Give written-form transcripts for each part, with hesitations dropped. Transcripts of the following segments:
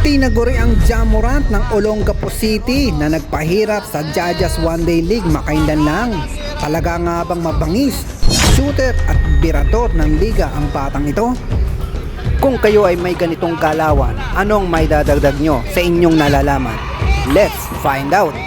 Tinaguri ang Ja Morant ng Olongapo City na nagpahirap sa Jajas One Day League makaindan lang. Talaga nga bang mabangis, shooter at birador ng liga ang batang ito? Kung kayo ay may ganitong galawan, anong may dadagdag nyo sa inyong nalalaman? Let's find out!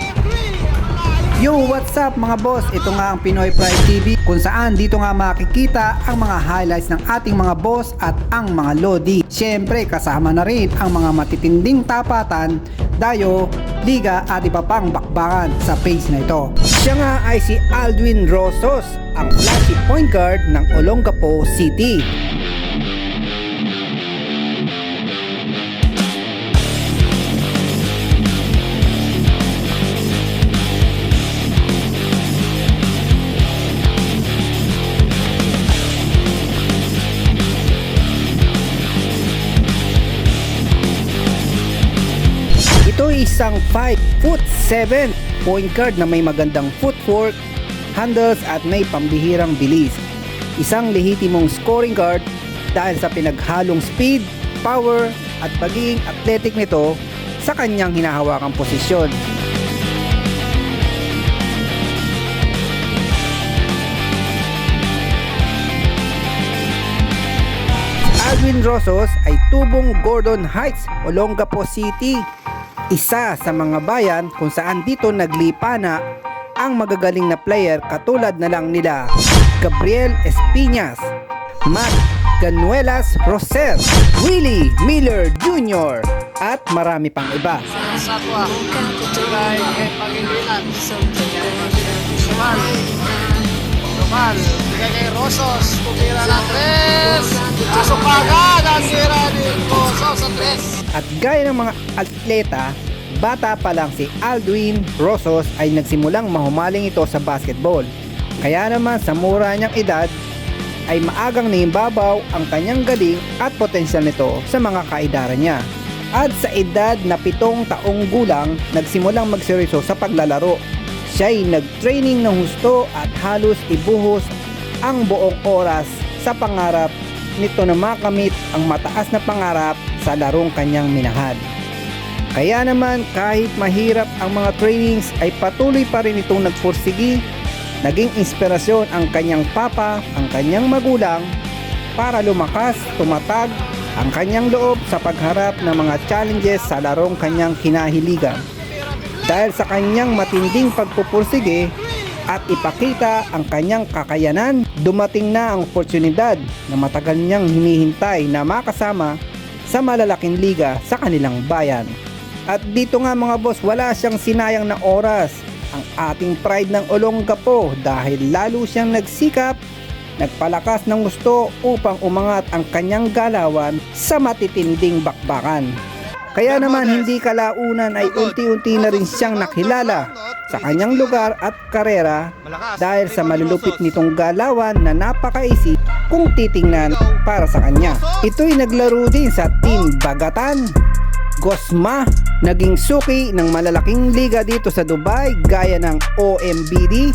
Yo, what's up mga boss? Ito nga ang Pinoy Pride TV kung saan dito nga makikita ang mga highlights ng ating mga boss at ang mga lodi. Siyempre kasama na rin ang mga matitinding tapatan, dayo, liga at iba pang bakbakan sa page na ito. Siya nga ay si Aldwin Rosos, ang flashy point guard ng Olongapo City. Ito ay isang 5'7" point guard na may magandang footwork, handles at may pambihirang bilis. Isang lehitimong scoring guard dahil sa pinaghalong speed, power at pagiging athletic nito sa kanyang hinahawakang posisyon. Aldwin Rosos ay tubong Gordon Heights, Olongapo City. Isa sa mga bayan kung saan dito naglipana ang magagaling na player katulad na lang nila Gabriel Espinas, Matt Ganuelas Roser, Willie Miller Jr. at marami pang iba. Satwa, Tulay, Pangilinan, Sumal, bigay kay Rosos, tumira ng 3, susupagan ang tira ni Rosos sa 3. At gaya ng mga atleta, bata pa lang si Aldwin Rosos ay nagsimulang mahumaling ito sa basketball. Kaya naman sa mura niyang edad ay maagang naimbabaw ang kanyang galing at potensyal nito sa mga kaedaran niya. At sa edad na 7 taong gulang, nagsimulang magseryoso sa paglalaro. Siya ay nag-training ng husto at halos ibuhos ang buong oras sa pangarap nito na makamit ang mataas na pangarap sa larong kanyang minahal. Kaya naman kahit mahirap ang mga trainings ay patuloy pa rin itong nagpursigi. Naging inspirasyon ang kanyang papa, ang kanyang magulang para lumakas, tumatag ang kanyang loob sa pagharap ng mga challenges sa larong kanyang kinahiligan. Dahil sa kanyang matinding pagpupursige at ipakita ang kanyang kakayanan, dumating na ang oportunidad na matagal niyang hinihintay na makasama sa malalaking liga sa kanilang bayan. At dito nga mga boss, wala siyang sinayang na oras ang ating pride ng Olongapo dahil lalo siyang nagsikap, nagpalakas ng gusto upang umangat ang kanyang galawan sa matitinding bakbakan. Kaya naman hindi kalaunan ay unti-unti na rin siyang nakilala sa kanyang lugar at karera dahil sa malulupit nitong galawan na napakaisip kung titingnan para sa kanya. Ito'y naglaro din sa Team Bagatan, Gosma, naging suki ng malalaking liga dito sa Dubai gaya ng OMBD,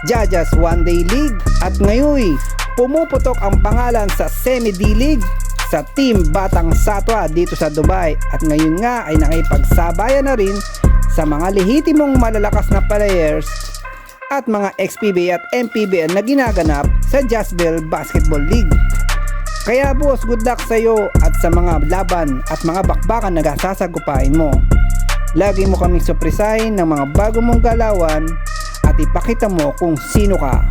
Jajas One Day League at ngayon pumuputok ang pangalan sa Semi-D-League sa Team Batang Satwa dito sa Dubai at ngayon nga ay nakipagsabayan na rin sa mga lehitimong malalakas na players at mga XPB at MPBL na ginaganap sa Jazbel Basketball League. Kaya boss, good luck sa iyo at sa mga laban at mga bakbakan na sasagupain mo. Lagi mo kaming supresahin ng mga bago mong galawan at ipakita mo kung sino ka.